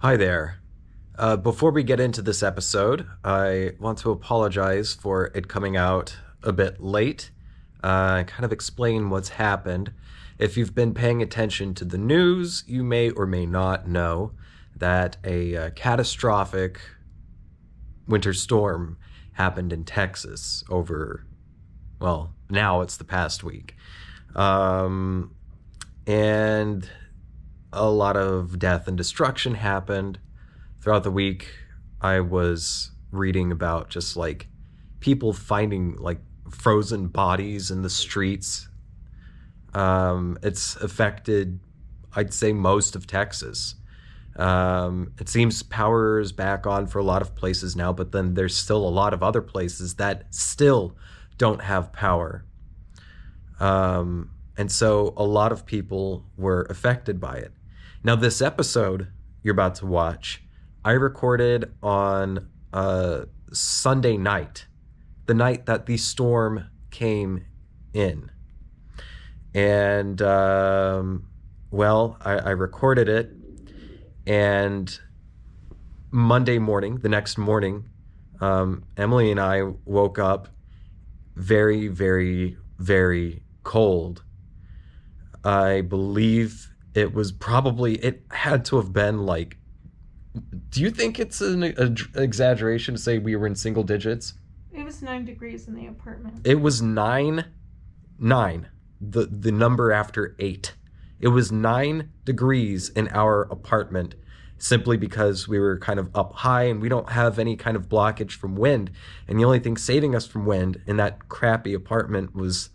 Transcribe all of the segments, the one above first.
Hi there. Before we get into this episode, I want to apologize for it coming out a bit late. Kind of explain what's happened. If you've been paying attention to the news, you may or may not know that a catastrophic winter storm happened in Texas over, well, now it's the past week. Um, and a lot of death and destruction happened throughout the week. I was reading about just like people finding like frozen bodies in the streets. It's affected, I'd say, most of Texas. It seems power is back on for a lot of places now, but then there's still a lot of other places that still don't have power. And so a lot of people were affected by it. Now, this episode you're about to watch, I recorded on Sunday night, the night that the storm came in. And, I recorded it. And Monday morning, the next morning, Emily and I woke up very, very, very cold. I believe it had to have been like, do you think it's an exaggeration to say we were in single digits? It was 9 degrees in the apartment. It was nine, the number after 8. It was 9 degrees in our apartment simply because we were kind of up high and we don't have any kind of blockage from wind. And the only thing saving us from wind in that crappy apartment was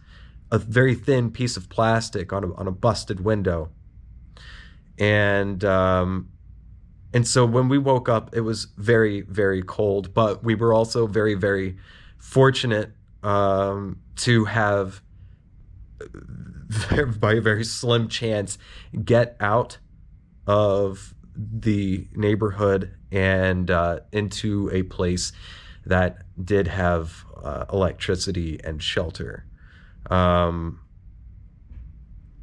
a very thin piece of plastic on a busted window. And so when we woke up, it was very, very cold, but we were also very, very fortunate to have, by a very slim chance, get out of the neighborhood and into a place that did have electricity and shelter.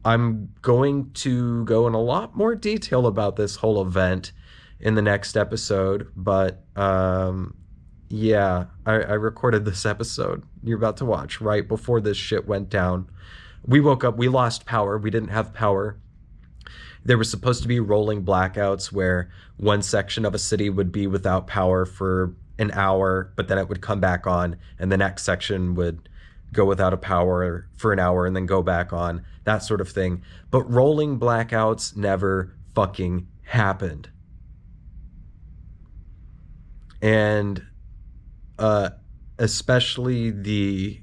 I'm going to go in a lot more detail about this whole event in the next episode, but I recorded this episode you're about to watch right before this shit went down. We woke up, we lost power, we didn't have power. There was supposed to be rolling blackouts where one section of a city would be without power for an hour, but then it would come back on, and the next section would go without a power for an hour and then go back on, that sort of thing. But rolling blackouts never fucking happened. And especially the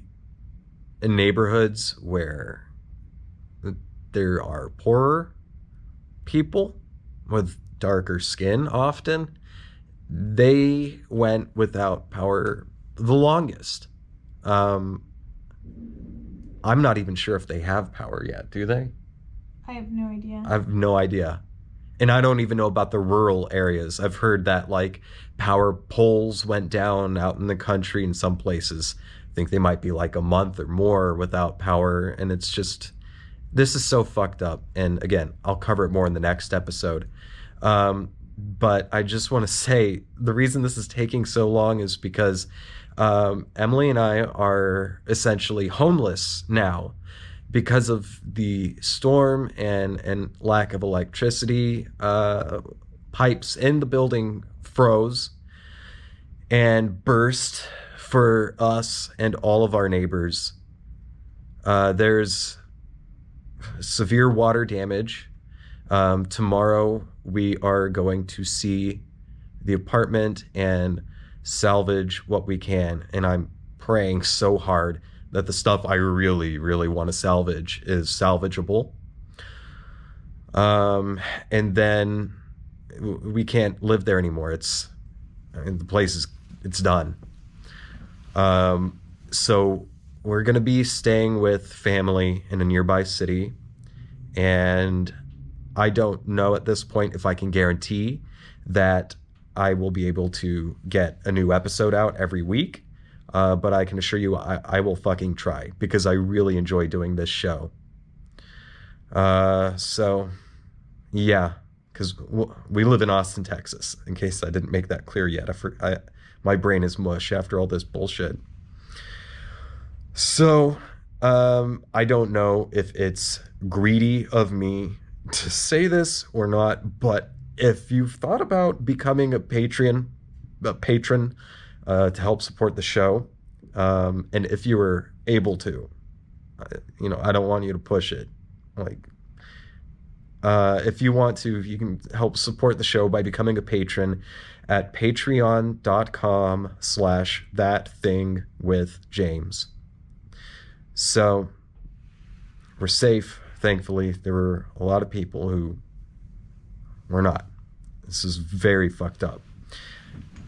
neighborhoods where there are poorer people with darker skin often, they went without power the longest. I'm not even sure if they have power yet, do they? I have no idea. I have no idea. And I don't even know about the rural areas. I've heard that like power poles went down out in the country in some places. I think they might be like a month or more without power. And it's just, this is so fucked up. And again, I'll cover it more in the next episode. But I just want to say the reason this is taking so long is because Emily and I are essentially homeless now because of the storm and lack of electricity. Pipes in the building froze and burst for us and all of our neighbors. There's severe water damage. Tomorrow we are going to see the apartment and salvage what we can. And I'm praying so hard that the stuff I really, really want to salvage is salvageable. And then we can't live there anymore. The place it's done. So we're going to be staying with family in a nearby city. And I don't know at this point if I can guarantee that I will be able to get a new episode out every week. But I can assure you I will fucking try because I really enjoy doing this show. So, yeah, because we live in Austin, Texas, in case I didn't make that clear yet. My brain is mush after all this bullshit. So, I don't know if it's greedy of me to say this or not, but if you've thought about becoming a patron to help support the show, and if you were able to, I don't want you to push it. Like, if you want to, you can help support the show by becoming a patron at patreon.com/thatthingwithjames. So we're safe, thankfully. There were a lot of people who were not. This is very fucked up.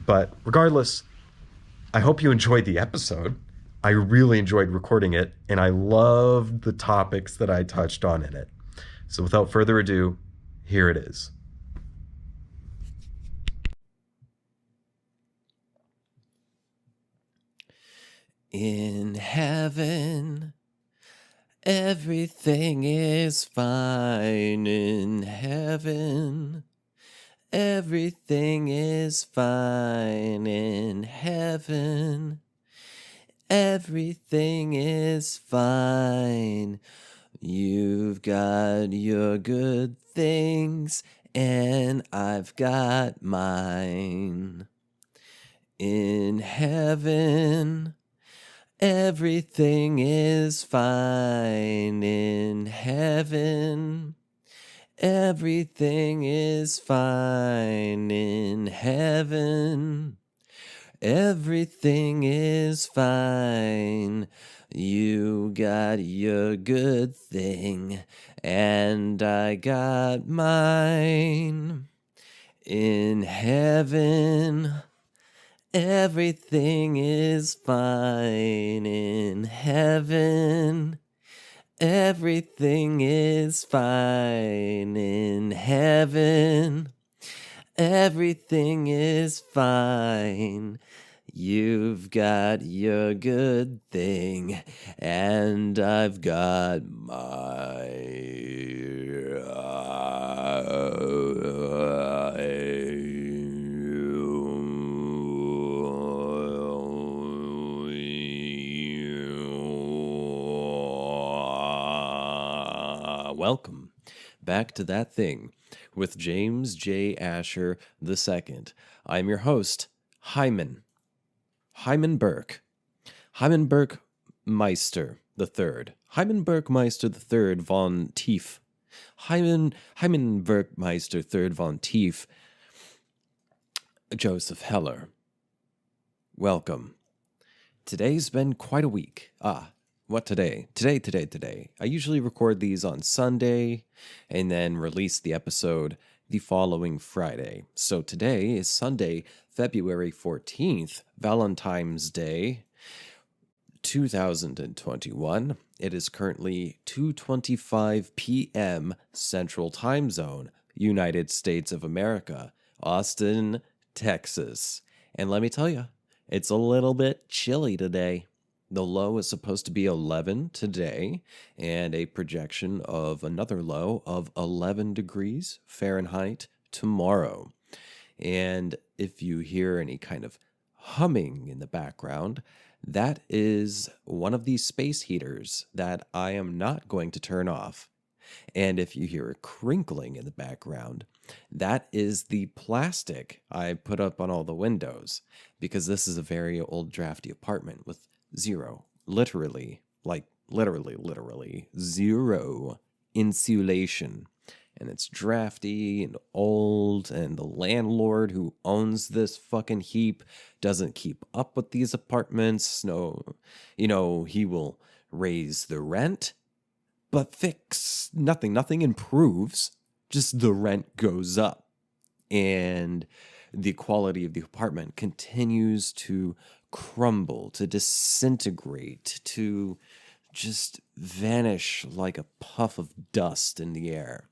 But regardless, I hope you enjoyed the episode. I really enjoyed recording it, and I loved the topics that I touched on in it. So without further ado, here it is. In heaven, everything is fine. In heaven, everything is fine. In heaven, everything is fine. You've got your good things, and I've got mine. In heaven, everything is fine. In heaven, everything is fine. In heaven, everything is fine. You got your good thing, and I got mine. In heaven, everything is fine. In heaven, everything is fine. In heaven, everything is fine. You've got your good thing, and I've got Welcome back to That Thing with James J. Asher II. I'm your host, Hyman Burke Meister III. Hyman Burke Meister III von Tief. Hyman Burke Meister III von Tief. Joseph Heller. Welcome. Today's been quite a week. What today? Today. I usually record these on Sunday and then release the episode the following Friday. So today is Sunday, February 14th, Valentine's Day, 2021. It is currently 2:25 p.m. Central Time Zone, United States of America, Austin, Texas. And let me tell you, it's a little bit chilly today. The low is supposed to be 11 today, and a projection of another low of 11 degrees Fahrenheit tomorrow. And if you hear any kind of humming in the background, that is one of these space heaters that I am not going to turn off. And if you hear a crinkling in the background, that is the plastic I put up on all the windows, because this is a very old drafty apartment with literally zero insulation. And it's drafty and old, and the landlord who owns this fucking heap doesn't keep up with these apartments. No, he will raise the rent, but fix nothing. Nothing improves, just the rent goes up. And the quality of the apartment continues to crumble, to disintegrate, to just vanish like a puff of dust in the air,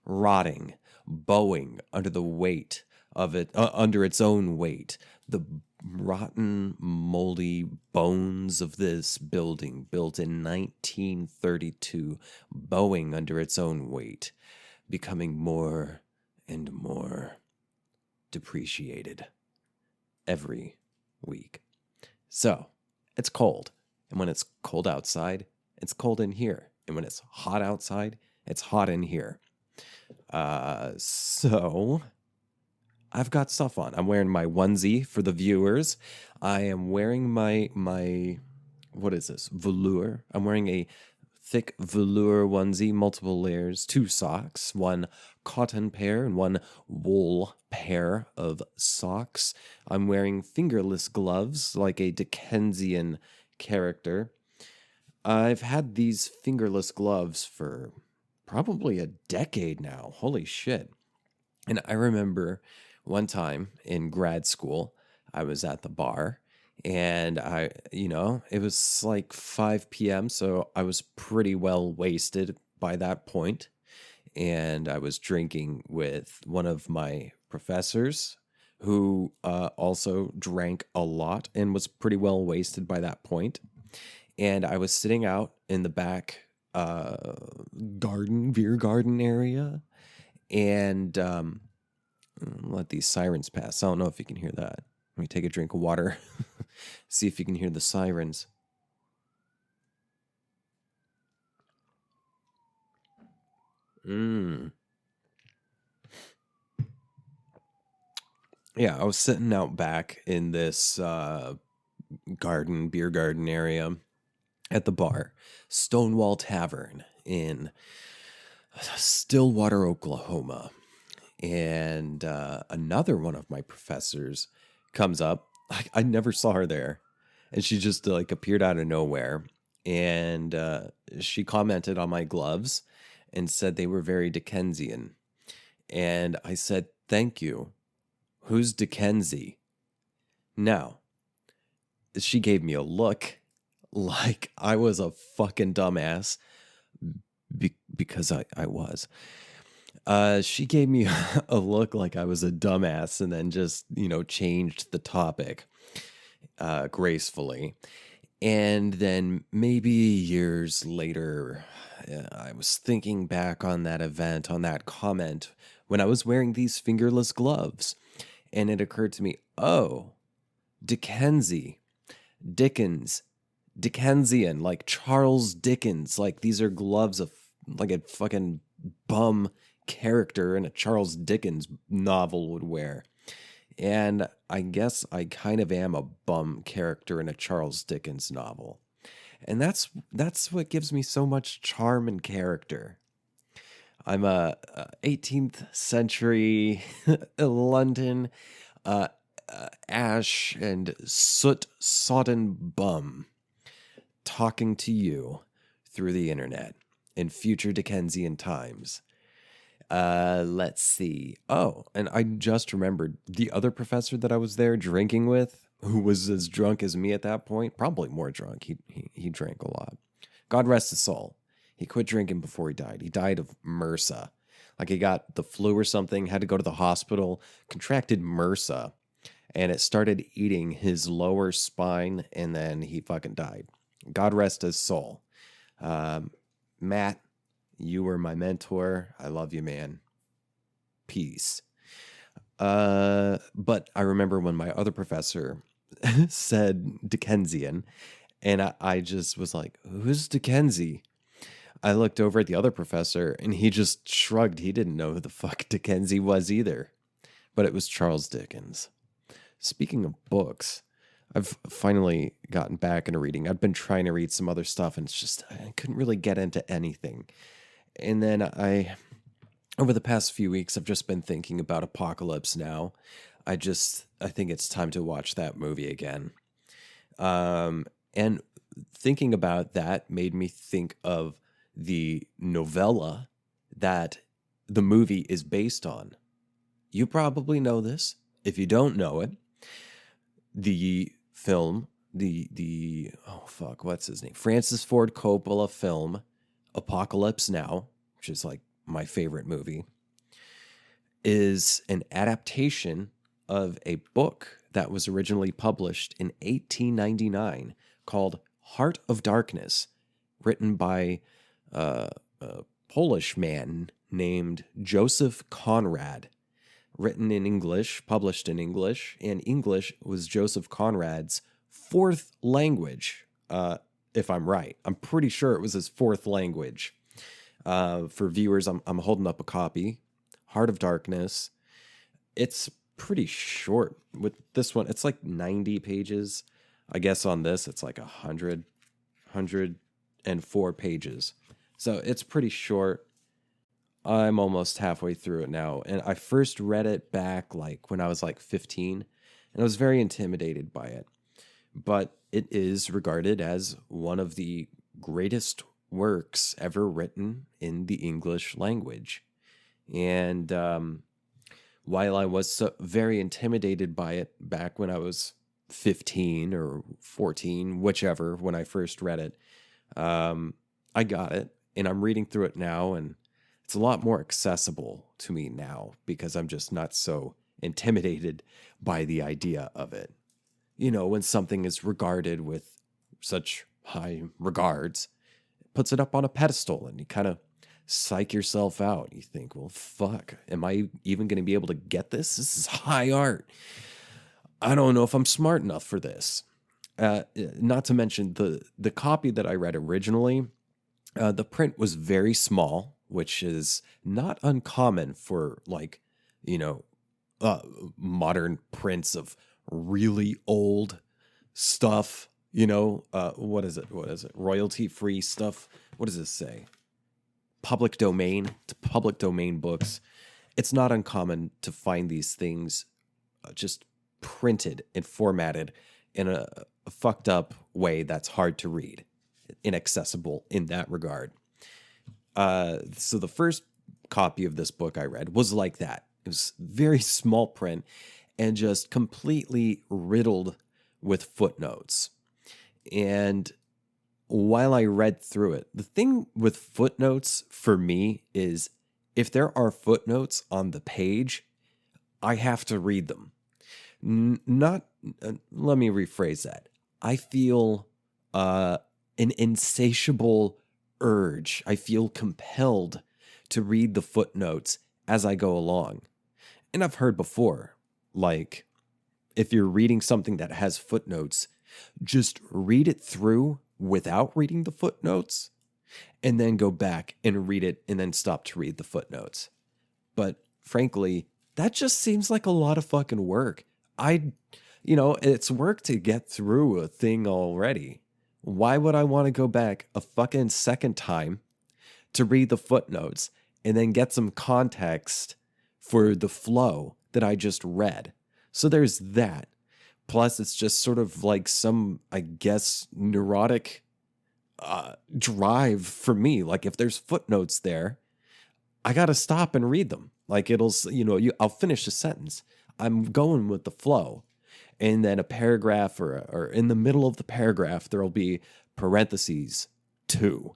rotting, bowing under the weight of it, under its own weight. The rotten, moldy bones of this building, built in 1932, bowing under its own weight, becoming more and more depreciated every week. So, it's cold. And when it's cold outside, it's cold in here. And when it's hot outside, it's hot in here. So I've got stuff on. I'm wearing my onesie for the viewers. I am wearing my what is this? Velour. I'm wearing a thick velour onesie, multiple layers, 2 socks, 1 cotton pair and 1 wool pair of socks. I'm wearing fingerless gloves like a Dickensian character. I've had these fingerless gloves for probably a decade now. Holy shit. And I remember one time in grad school, I was at the bar and it was like 5 p.m. So I was pretty well wasted by that point. And I was drinking with one of my professors who also drank a lot and was pretty well wasted by that point. And I was sitting out in the back beer garden area, and let these sirens pass. I don't know if you can hear that. Let me take a drink of water, see if you can hear the sirens. Yeah, I was sitting out back in this beer garden area at the bar, Stonewall Tavern in Stillwater, Oklahoma. And another one of my professors comes up. I never saw her there. And she just like appeared out of nowhere. And she commented on my gloves and said they were very Dickensian. And I said, thank you. Who's Dickensie? Now, she gave me a look like I was a fucking dumbass because I was. She gave me a look like I was a dumbass and then just, changed the topic gracefully. And then maybe years later, I was thinking back on that event, on that comment, when I was wearing these fingerless gloves. And it occurred to me, oh, Dickensian, Dickensian, like Charles Dickens. Like these are gloves of like a fucking bum character in a Charles Dickens novel would wear. And I guess I kind of am a bum character in a Charles Dickens novel. And that's what gives me so much charm and character. I'm a 18th century London ash and soot-sodden bum talking to you through the internet in future Dickensian times. Let's see. Oh, and I just remembered the other professor that I was there drinking with, who was as drunk as me at that point, probably more drunk. He drank a lot. God rest his soul. He quit drinking before he died. He died of MRSA. Like he got the flu or something, had to go to the hospital, contracted MRSA, and it started eating his lower spine, and then he fucking died. God rest his soul. Matt, you were my mentor. I love you, man. Peace. But I remember when my other professor said Dickensian, and I just was like, who's Dickensie? I looked over at the other professor, and he just shrugged. He didn't know who the fuck Dickensie was either. But it was Charles Dickens. Speaking of books, I've finally gotten back into reading. I've been trying to read some other stuff, and it's just, I couldn't really get into anything. And then over the past few weeks, I've just been thinking about Apocalypse Now. I think it's time to watch that movie again. And thinking about that made me think of the novella that the movie is based on. You probably know this. If you don't know it, the film, what's his name? Francis Ford Coppola film, Apocalypse Now, which is like my favorite movie, is an adaptation of a book that was originally published in 1899 called Heart of Darkness, written by a Polish man named Joseph Conrad. written in English, published in English, and English was Joseph Conrad's fourth language, if I'm right. I'm pretty sure it was his fourth language. For viewers, I'm holding up a copy, Heart of Darkness. It's pretty short. With this one, it's like 90 pages. I guess on this, it's like 104 pages. So it's pretty short. I'm almost halfway through it now. And I first read it back like when I was like 15, and I was very intimidated by it. But it is regarded as one of the greatest works ever written in the English language. And while I was very intimidated by it back when I was 15 or 14, whichever, when I first read it, I got it, and I'm reading through it now, and it's a lot more accessible to me now because I'm just not so intimidated by the idea of it. You know, when something is regarded with such high regards, it puts it up on a pedestal, and you kind of psych yourself out. You think, well, fuck, am I even going to be able to get this? This is high art. I don't know if I'm smart enough for this. Not to mention the copy that I read originally, the print was very small, which is not uncommon for like, you know, modern prints of really old stuff. You know, what is it? Royalty-free stuff. What does this say? Public domain. To public domain books. It's not uncommon to find these things just printed and formatted in a fucked up way that's hard to read, inaccessible in that regard. So the first copy of this book I read was like that. It was very small print and just completely riddled with footnotes. And while I read through it, the thing with footnotes for me is if there are footnotes on the page, I have to read them. Let me rephrase that. I feel an insatiable urge. I feel compelled to read the footnotes as I go along. And I've heard before, like, if you're reading something that has footnotes, just read it through without reading the footnotes, and then go back and read it and then stop to read the footnotes. But frankly, that just seems like a lot of fucking work. It's work to get through a thing already. Why would I want to go back a fucking second time to read the footnotes and then get some context for the flow that I just read? So there's that. Plus, it's just sort of like some, I guess, neurotic drive for me. Like, if there's footnotes there, I got to stop and read them. Like, I'll finish a sentence. I'm going with the flow. And then a paragraph or in the middle of the paragraph, there'll be parentheses 2.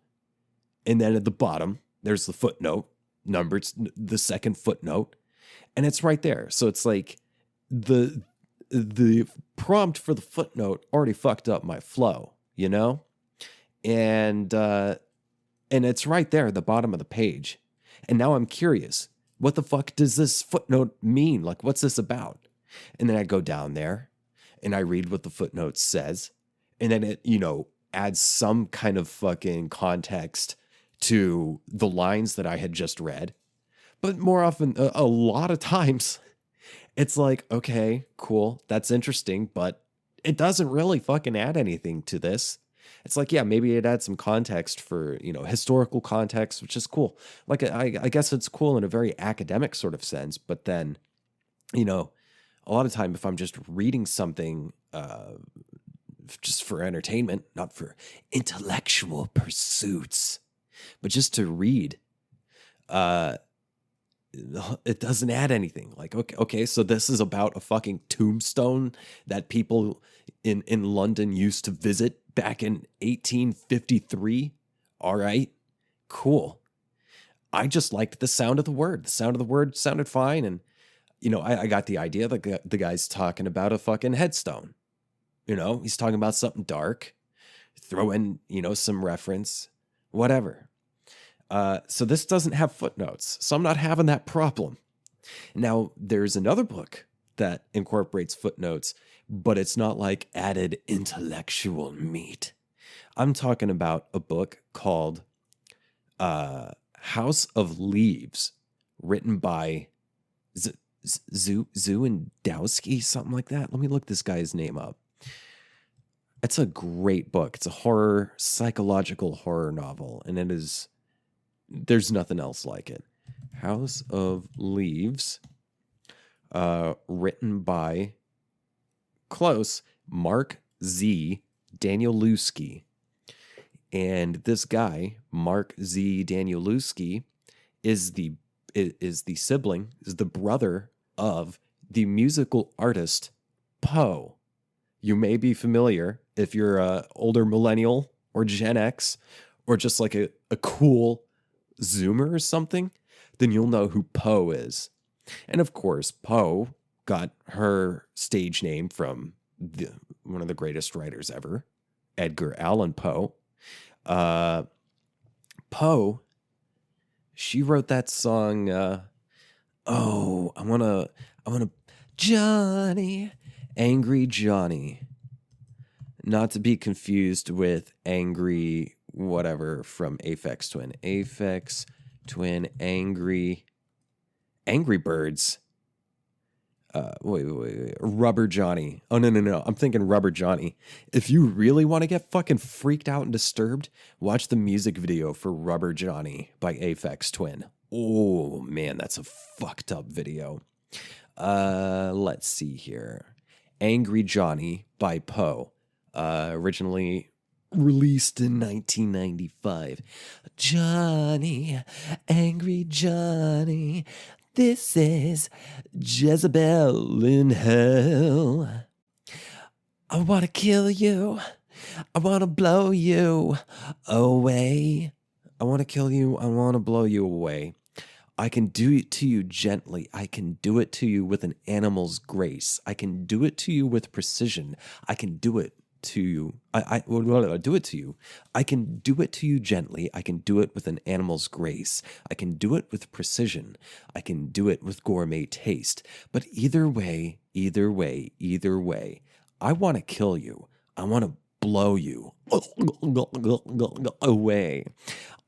And then at the bottom, there's the footnote, numbered, the second footnote. And it's right there. So it's like the prompt for the footnote already fucked up my flow, you know? And it's right there at the bottom of the page. And now I'm curious, what the fuck does this footnote mean? Like, what's this about? And then I go down there and I read what the footnote says. And then it, adds some kind of fucking context to the lines that I had just read. But more often, a lot of times, it's like, okay, cool, that's interesting, but it doesn't really fucking add anything to this. It's like, yeah, maybe it adds some context for, historical context, which is cool. Like, I guess it's cool in a very academic sort of sense, but then, a lot of time if I'm just reading something just for entertainment, not for intellectual pursuits, but just to read, it doesn't add anything. Like, okay, so this is about a fucking tombstone that people in London used to visit back in 1853. All right, cool. I just liked the sound of the word. The sound of the word sounded fine. And, I got the idea that the guy's talking about a fucking headstone. He's talking about something dark. Throw in, some reference, whatever. So this doesn't have footnotes. So I'm not having that problem. Now, there's another book that incorporates footnotes, but it's not like added intellectual meat. I'm talking about a book called House of Leaves, written by Zuendowski, something like that. Let me look this guy's name up. It's a great book. It's a psychological horror novel, and there's nothing else like it. House of Leaves, written by Mark Z. Danielewski. And this guy, Mark Z. Danielewski, is the brother of the musical artist Poe. You may be familiar if you're a older millennial or Gen X or just like a cool Zoomer or something, then you'll know who Poe is. And of course, Poe got her stage name from one of the greatest writers ever, Edgar Allan Poe. Poe, she wrote that song, I wanna, Johnny, Angry Johnny. Not to be confused with Angry whatever from Aphex Twin. Aphex Twin, Angry Birds. Wait. Rubber Johnny. Oh, no. I'm thinking Rubber Johnny. If you really want to get fucking freaked out and disturbed, watch the music video for Rubber Johnny by Aphex Twin. Oh, man, that's a fucked up video. Let's see here. Angry Johnny by Poe. Originally released in 1995. Johnny, Angry Johnny. This is Jezebel in hell. I want to kill you. I want to blow you away. I want to kill you. I want to blow you away. I can do it to you gently. I can do it to you with an animal's grace. I can do it to you with precision. I can do it to you. I do it to you. I can do it to you gently. I can do it with an animal's grace. I can do it with precision. I can do it with gourmet taste. But either way, I want to kill you. I want to blow you away.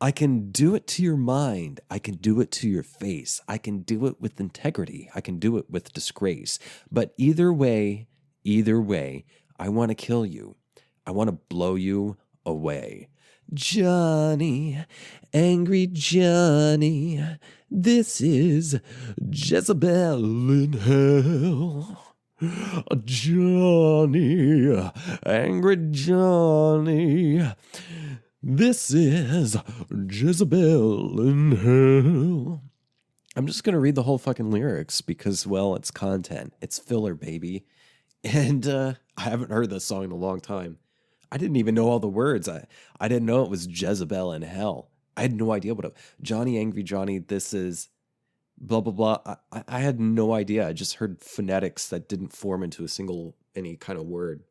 I can do it to your mind. I can do it to your face. I can do it with integrity. I can do it with disgrace. But either way, I want to kill you. I want to blow you away. Johnny, Angry Johnny, this is Jezebel in hell. Johnny, Angry Johnny, this is Jezebel in hell. I'm just going to read the whole fucking lyrics because, well, it's content. It's filler, baby. And I haven't heard this song in a long time. I didn't even know all the words. I didn't know it was Jezebel in hell. I had no idea what Johnny, Angry Johnny, this is blah, blah, blah. I had no idea. I just heard phonetics that didn't form into any kind of word.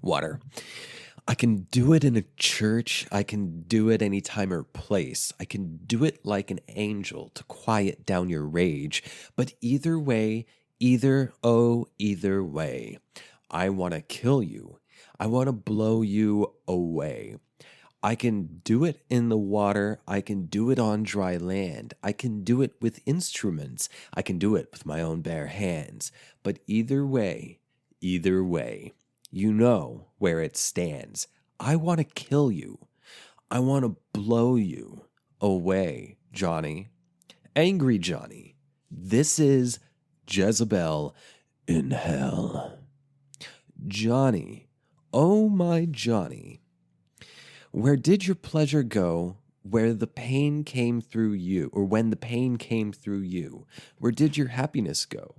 Water. I can do it in a church. I can do it any time or place. I can do it like an angel to quiet down your rage. But either way, either way, I want to kill you. I want to blow you away. I can do it in the water. I can do it on dry land. I can do it with instruments. I can do it with my own bare hands. But either way, you know where it stands. I want to kill you. I want to blow you away, Johnny. Angry Johnny. This is Jezebel in hell. Johnny, oh my Johnny. Where did your pleasure go where the pain came through you, or when the pain came through you? Where did your happiness go?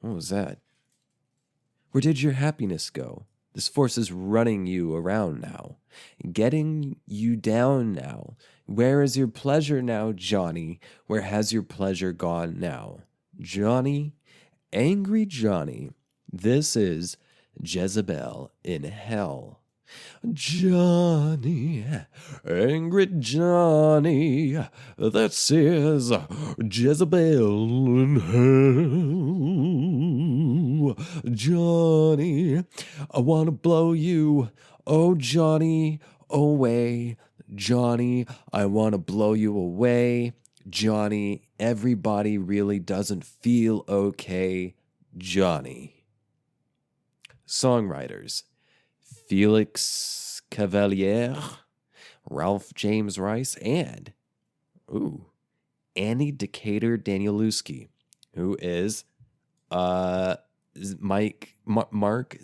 What was that? Where did your happiness go? This force is running you around now, getting you down now. Where is your pleasure now, Johnny? Where has your pleasure gone now? Johnny, Angry Johnny, this is Jezebel in hell. Johnny, angry Johnny, that says Jezebel in hell. Johnny, I want to blow you, oh Johnny, away. Johnny, I want to blow you away. Johnny, everybody really doesn't feel okay. Johnny. Songwriters: Felix Cavalier, Ralph James Rice, and Annie Decatur Danielewski, who is Mark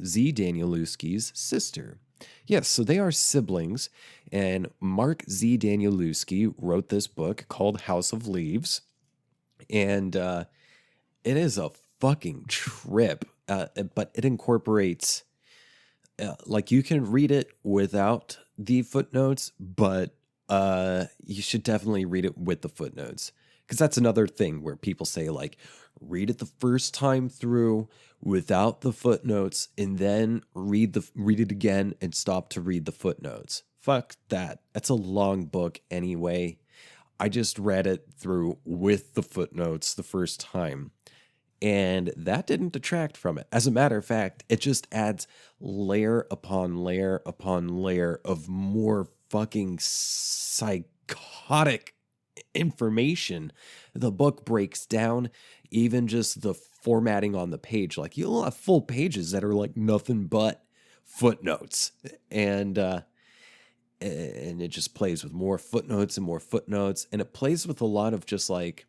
Z. Danielewski's sister. Yes, so they are siblings, and Mark Z. Danielewski wrote this book called House of Leaves, and it is a fucking trip, but it incorporates, like, you can read it without the footnotes, but you should definitely read it with the footnotes, because that's another thing where people say, like, read it the first time through without the footnotes and then read it again and stop to read the footnotes. Fuck that. That's a long book anyway. I just read it through with the footnotes the first time, and that didn't detract from it. As a matter of fact, it just adds layer upon layer upon layer of more fucking psychotic information. The book breaks down even just the formatting on the page. Like, you'll have full pages that are like nothing but footnotes, and it just plays with more footnotes and more footnotes, and it plays with a lot of just like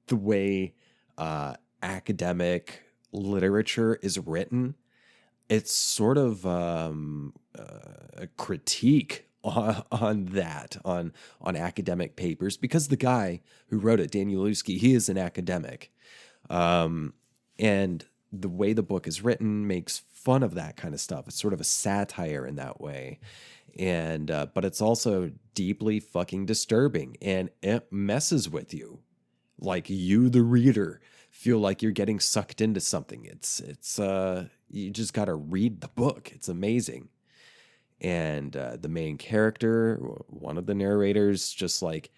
the way academic literature is written. It's sort of a critique on academic papers, because the guy who wrote it, Danielewski, he is an academic, and the way the book is written makes fun of that kind of stuff. It's sort of a satire in that way, and but it's also deeply fucking disturbing, and it messes with you, like, you, the reader, feel like you're getting sucked into something. It's you just got to read the book. It's amazing. And the main character, one of the narrators, just like,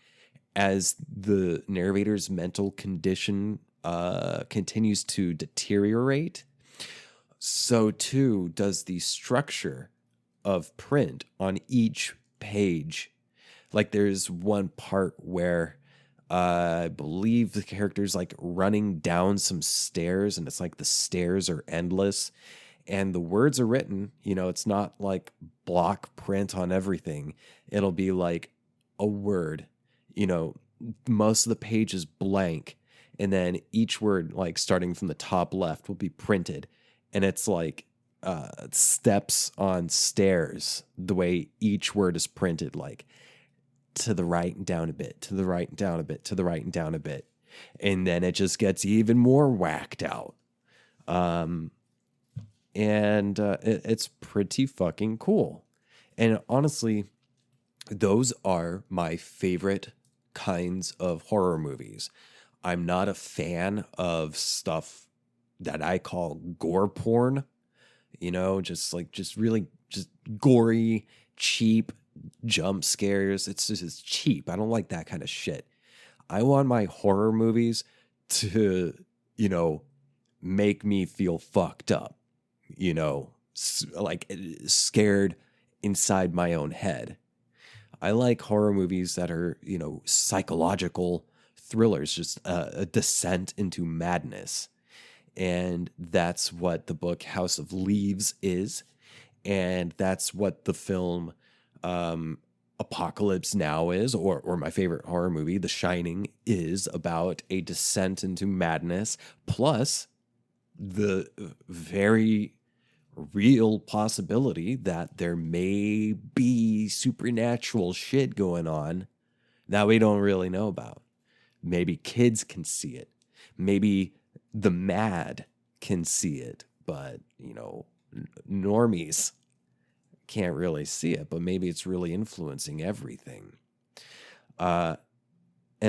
as the narrator's mental condition continues to deteriorate, so too does the structure of print on each page. Like, there's one part where I believe the character's like running down some stairs, and it's like the stairs are endless, and the words are written, it's not like block print on everything. It'll be like a word, most of the page is blank, and then each word, like starting from the top left, will be printed, and it's like steps on stairs, the way each word is printed, like to the right and down a bit, to the right and down a bit, to the right and down a bit. And then it just gets even more whacked out. It's pretty fucking cool. And honestly, those are my favorite kinds of horror movies. I'm not a fan of stuff that I call gore porn, just really just gory, cheap jump scares. It's cheap. I don't like that kind of shit. I want my horror movies to, make me feel fucked up, like scared inside my own head. I like horror movies that are, psychological thrillers, just a descent into madness. And that's what the book House of Leaves is. And that's what the film Apocalypse Now is, or my favorite horror movie, The Shining, is about a descent into madness, plus the very real possibility that there may be supernatural shit going on that we don't really know about. Maybe kids can see it. Maybe the mad can see it, but, normies can't really see it, but maybe it's really influencing everything. And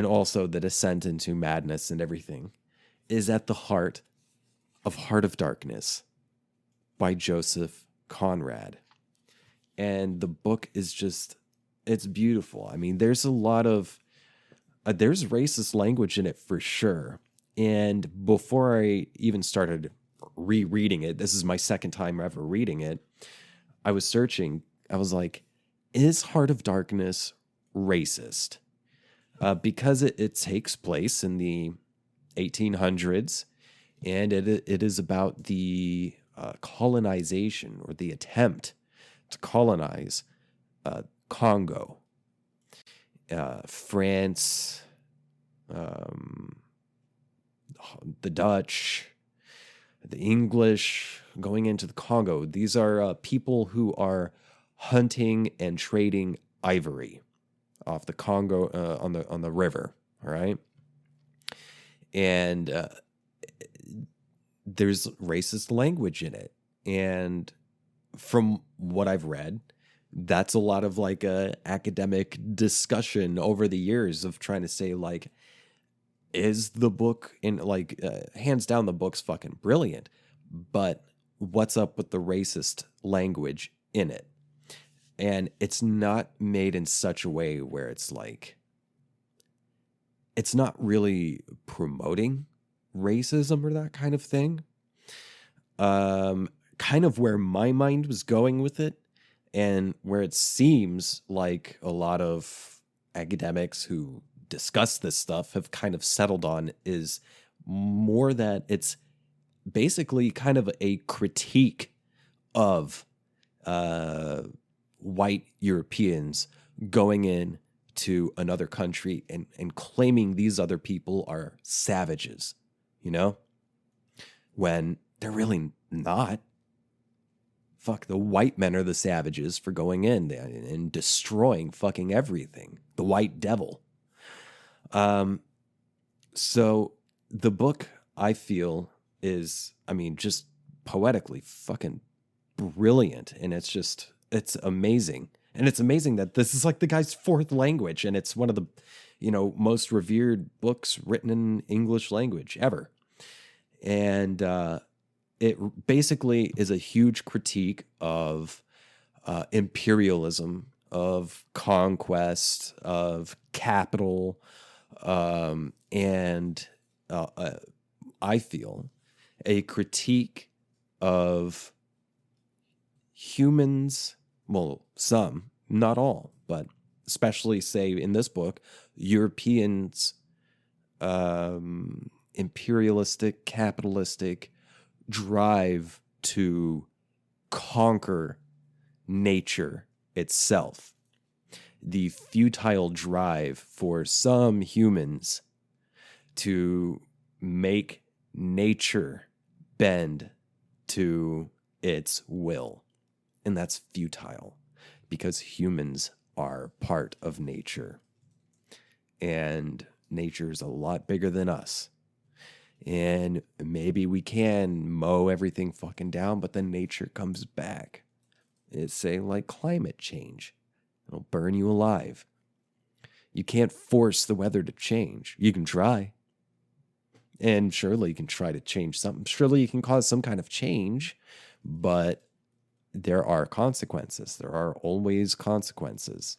also, the descent into madness and everything is at the heart of Heart of Darkness by Joseph Conrad. And the book is just, it's beautiful. I mean, there's a lot of, there's racist language in it for sure. And before I even started rereading it, this is my second time ever reading it, I was searching. I was like, is Heart of Darkness racist? Because it takes place in the 1800s, and it is about the colonization, or the attempt to colonize Congo, France, the Dutch, the English going into the Congo. These are people who are hunting and trading ivory off the Congo on the river. All right, and there's racist language in it, and from what I've read, that's a lot of like a academic discussion over the years of trying to say like, is the book in like hands down the book's fucking brilliant, but what's up with the racist language in it? And it's not made in such a way where it's like, it's not really promoting racism or that kind of thing. Kind of where my mind was going with it, and where it seems like a lot of academics who discuss this stuff have kind of settled on, is more that it's basically kind of a critique of white Europeans going in to another country and claiming these other people are savages, you know, when they're really not. Fuck, the white men are the savages for going in and destroying fucking everything. The white devil. So the book, I feel, is, I mean, just poetically fucking brilliant. And it's amazing. And it's amazing that this is like the guy's fourth language, and it's one of the, most revered books written in English language ever. And it basically is a huge critique of imperialism, of conquest, of capital, and I feel a critique of humans. Well, some, not all, but especially, say, in this book, Europeans, imperialistic, capitalistic drive to conquer nature itself. The futile drive for some humans to make nature bend to its will. And that's futile, because humans are part of nature. And nature is a lot bigger than us. And maybe we can mow everything fucking down, but then nature comes back. It's, say, like climate change. It'll burn you alive. You can't force the weather to change. You can try. And surely you can try to change something. Surely you can cause some kind of change, but there are consequences. There are always consequences.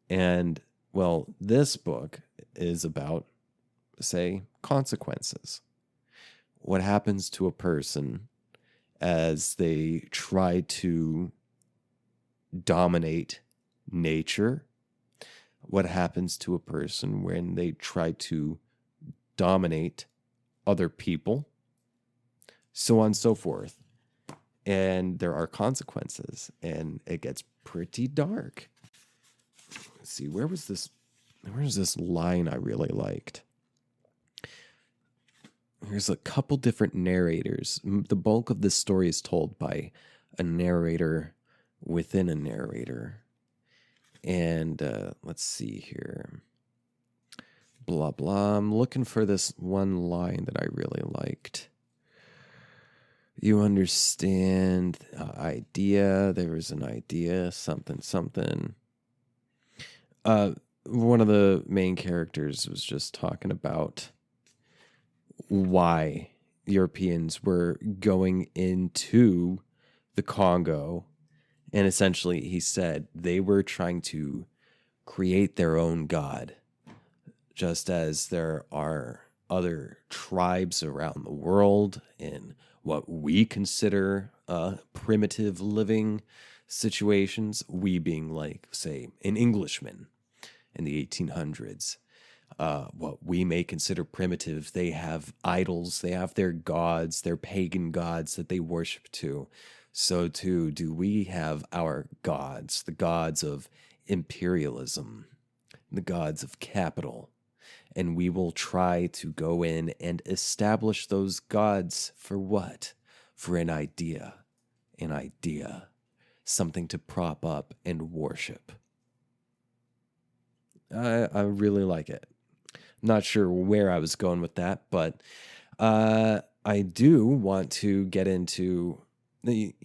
And, well, this book is about, say, consequences. What happens to a person as they try to dominate nature? What happens to a person when they try to dominate other people? So on and so forth. And there are consequences, and it gets pretty dark. Let's see, where's this line I really liked? There's a couple different narrators. The bulk of this story is told by a narrator within a narrator. And let's see here. Blah, blah. I'm looking for this one line that I really liked. You understand idea. There was an idea, something, something. One of the main characters was just talking about why Europeans were going into the Congo And essentially, he said they were trying to create their own God, just as there are other tribes around the world in what we consider primitive living situations, we being like, say, an Englishman in the 1800s. What we may consider primitive, they have idols, they have their gods, their pagan gods that they worship to. So too do we have our gods, the gods of imperialism, the gods of capital. And we will try to go in and establish those gods for what? For an idea, something to prop up and worship. I really like it. Not sure where I was going with that, but I do want to get into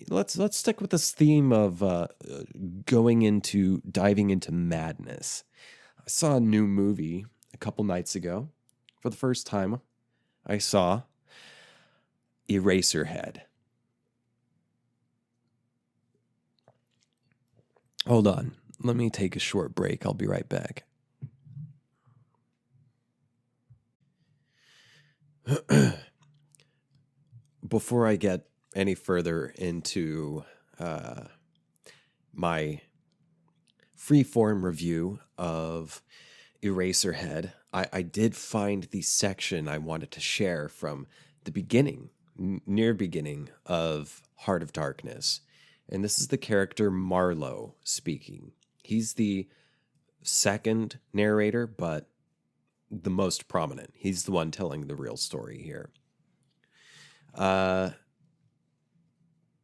let's stick with this theme of diving into madness. I saw a new movie a couple nights ago. For the first time, I saw Eraserhead. Hold on. Let me take a short break. I'll be right back. Before I get any further into my free-form review of Eraserhead, I did find the section I wanted to share from the beginning, near beginning of Heart of Darkness. And this is the character Marlowe speaking. He's the second narrator, but the most prominent. He's the one telling the real story here.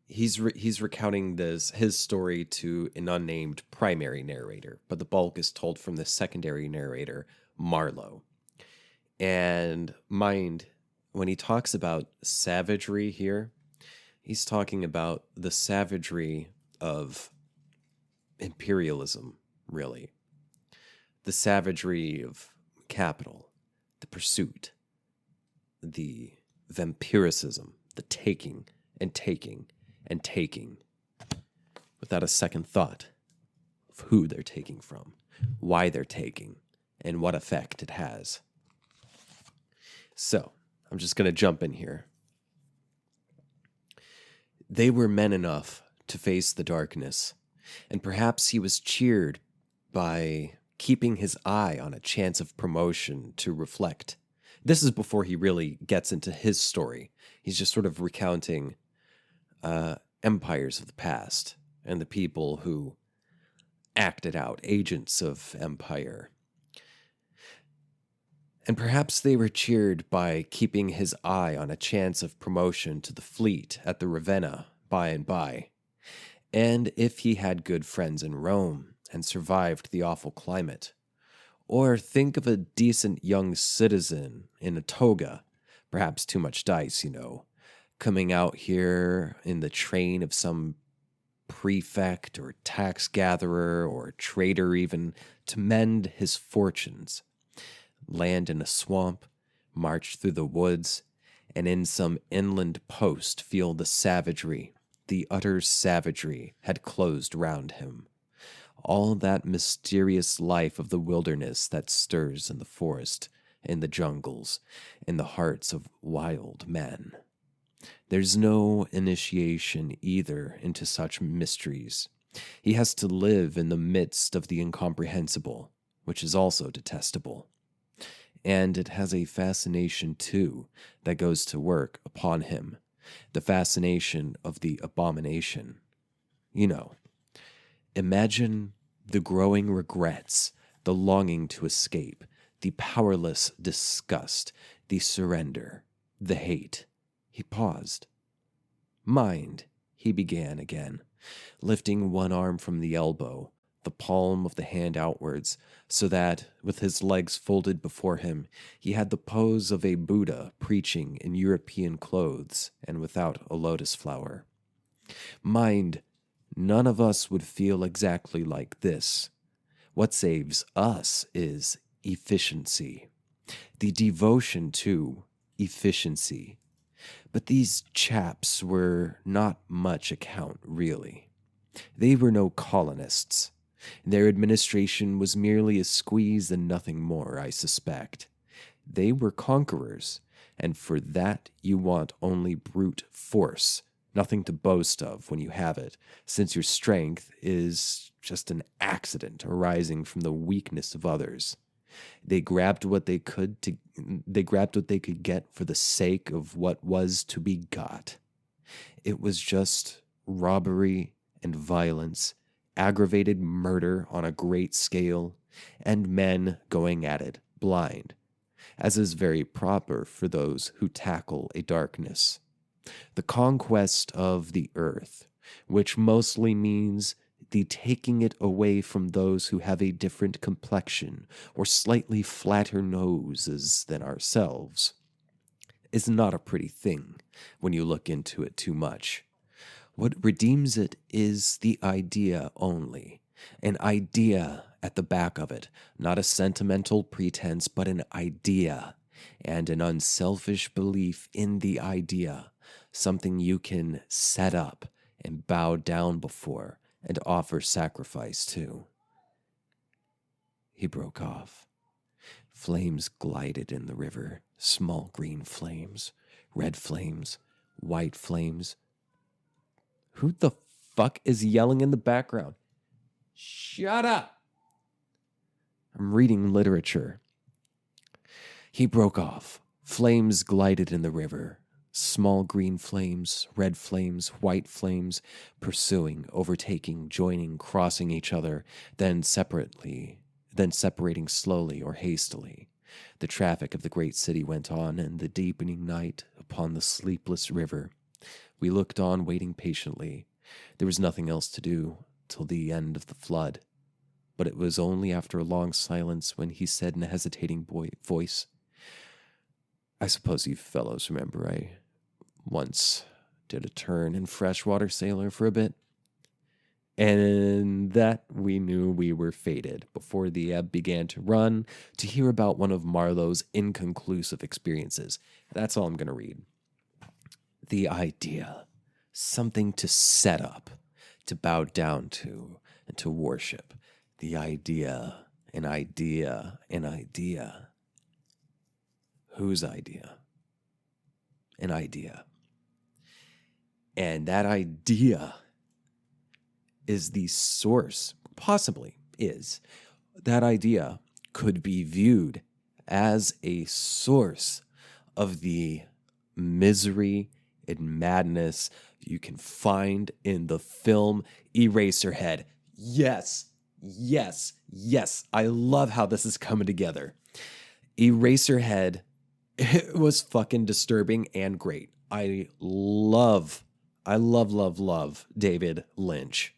He's recounting his story to an unnamed primary narrator, but the bulk is told from the secondary narrator, Marlowe. And mind, when he talks about savagery here, he's talking about the savagery of imperialism, really. The savagery of capital, the pursuit, the vampiricism, the taking and taking and taking, without a second thought of who they're taking from, why they're taking, and what effect it has. So, I'm just going to jump in here. They were men enough to face the darkness, and perhaps he was cheered by keeping his eye on a chance of promotion to reflect. This is before he really gets into his story. He's just sort of recounting empires of the past and the people who acted out, agents of empire. And perhaps they were cheered by keeping his eye on a chance of promotion to the fleet at the Ravenna by and by. And if he had good friends in Rome and survived the awful climate. Or think of a decent young citizen in a toga, perhaps too much dice, coming out here in the train of some prefect or tax gatherer or trader even to mend his fortunes. Land in a swamp, march through the woods, and in some inland post feel the savagery, the utter savagery had closed round him. All that mysterious life of the wilderness that stirs in the forest, in the jungles, in the hearts of wild men. There's no initiation either into such mysteries. He has to live in the midst of the incomprehensible, which is also detestable. And it has a fascination, too, that goes to work upon him. The fascination of the abomination. Imagine the growing regrets, the longing to escape, the powerless disgust, the surrender, the hate. He paused. Mind, he began again, lifting one arm from the elbow, the palm of the hand outwards, so that, with his legs folded before him, he had the pose of a Buddha preaching in European clothes and without a lotus flower. Mind, none of us would feel exactly like this. What saves us is efficiency. The devotion to efficiency. But these chaps were not much account, really. They were no colonists. Their administration was merely a squeeze and nothing more, I suspect. They were conquerors, and for that you want only brute force, nothing to boast of when you have it, since your strength is just an accident arising from the weakness of others. They grabbed what they could get for the sake of what was to be got. It was just robbery and violence, aggravated murder on a great scale, and men going at it blind, as is very proper for those who tackle a darkness. The conquest of the earth, which mostly means the taking it away from those who have a different complexion or slightly flatter noses than ourselves, is not a pretty thing when you look into it too much. What redeems it is the idea only, an idea at the back of it, not a sentimental pretense, but an idea, and an unselfish belief in the idea, something you can set up and bow down before and offer sacrifice to. He broke off. Flames glided in the river, small green flames, red flames, white flames. Who the fuck is yelling in the background? Shut up! I'm reading literature. He broke off. Flames glided in the river. Small green flames, red flames, white flames, pursuing, overtaking, joining, crossing each other, then separating slowly or hastily. The traffic of the great city went on, and the deepening night upon the sleepless river. We looked on, waiting patiently. There was nothing else to do till the end of the flood. But it was only after a long silence when he said in a hesitating voice, I suppose you fellows remember I once did a turn in freshwater sailor for a bit. And that we knew we were fated before the ebb began to run to hear about one of Marlowe's inconclusive experiences. That's all I'm going to read. The idea, something to set up, to bow down to, and to worship. The idea, an idea, an idea. Whose idea? An idea. And that idea is the source, possibly is. That idea could be viewed as a source of the misery and madness you can find in the film Eraserhead. Yes, yes, yes. I love how this is coming together. Eraserhead, it was fucking disturbing and great. I love David Lynch.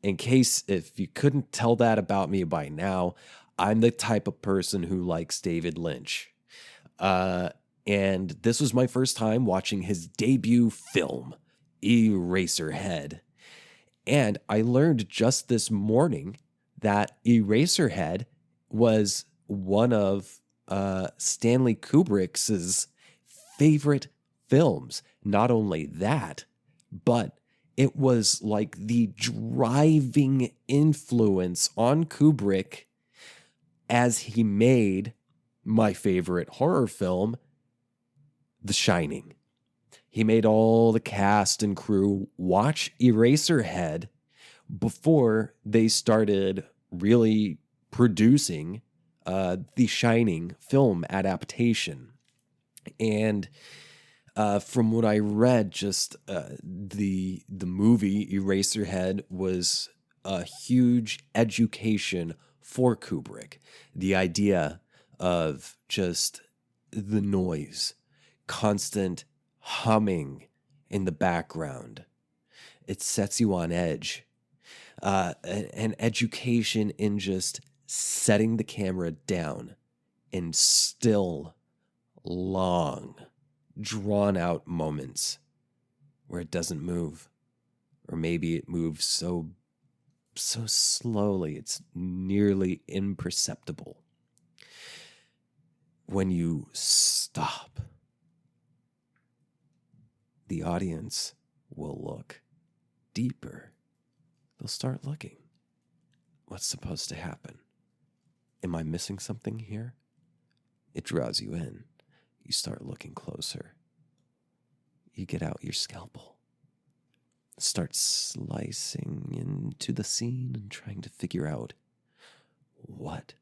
In case if you couldn't tell that about me by now, I'm the type of person who likes David Lynch. And this was my first time watching his debut film, Eraserhead. And I learned just this morning that Eraserhead was one of Stanley Kubrick's favorite films. Not only that, but it was like the driving influence on Kubrick as he made my favorite horror film, The Shining. He made all the cast and crew watch Eraserhead before they started really producing the Shining film adaptation. And from what I read, just the movie Eraserhead was a huge education for Kubrick. The idea of just the noise, constant humming in the background. It sets you on edge. An education in just setting the camera down in still, long, drawn out moments where it doesn't move, or maybe it moves so slowly it's nearly imperceptible. When you stop, the audience will look deeper they'll start looking. What's supposed to happen? Am I missing something here? It draws you in. You start looking closer. You get out your scalpel. Start slicing into the scene and trying to figure out what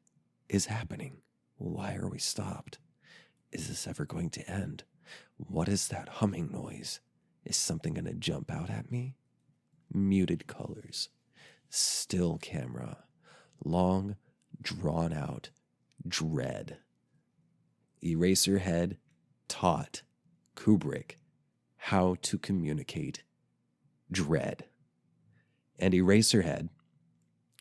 is happening. Why are we stopped? Is this ever going to end? What is that humming noise? Is something going to jump out at me? Muted colors, still camera, long, drawn out dread. Eraserhead taught Kubrick how to communicate dread. And Eraserhead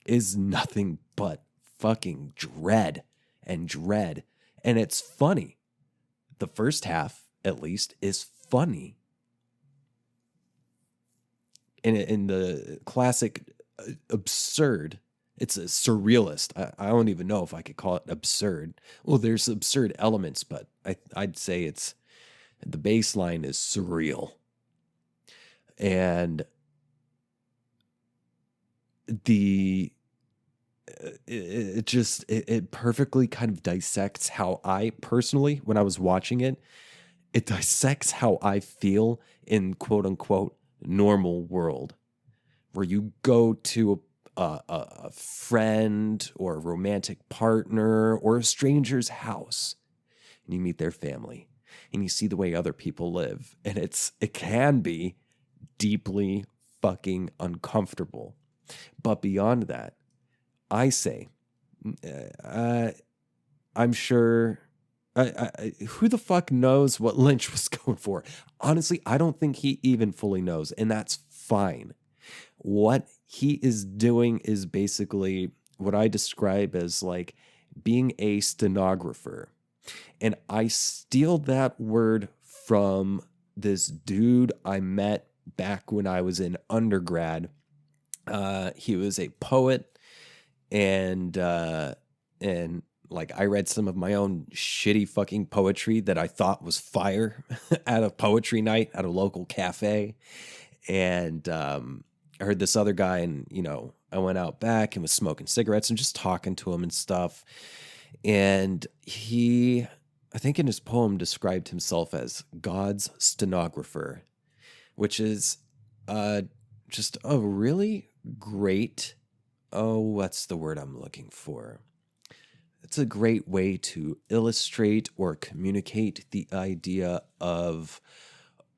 is nothing but fucking dread and dread. And it's funny. The first half, at least, is funny. In the classic absurd, it's a surrealist. I don't even know if I could call it absurd. Well, there's absurd elements, but I'd say it's the baseline is surreal. And it perfectly kind of dissects how I personally, when I was watching it, it dissects how I feel in quote unquote normal world, where you go to a friend or a romantic partner or a stranger's house and you meet their family and you see the way other people live, and it can be deeply fucking uncomfortable. But beyond that, I say, I'm sure, who the fuck knows what Lynch was going for? Honestly, I don't think he even fully knows, and that's fine. What he is doing is basically what I describe as like being a stenographer. And I steal that word from this dude I met back when I was in undergrad. He was a poet, and like I read some of my own shitty fucking poetry that I thought was fire at a poetry night at a local cafe. And I heard this other guy, and I went out back and was smoking cigarettes and just talking to him and stuff. And he, I think in his poem, described himself as God's stenographer, which is just a really great, what's the word I'm looking for? It's a great way to illustrate or communicate the idea of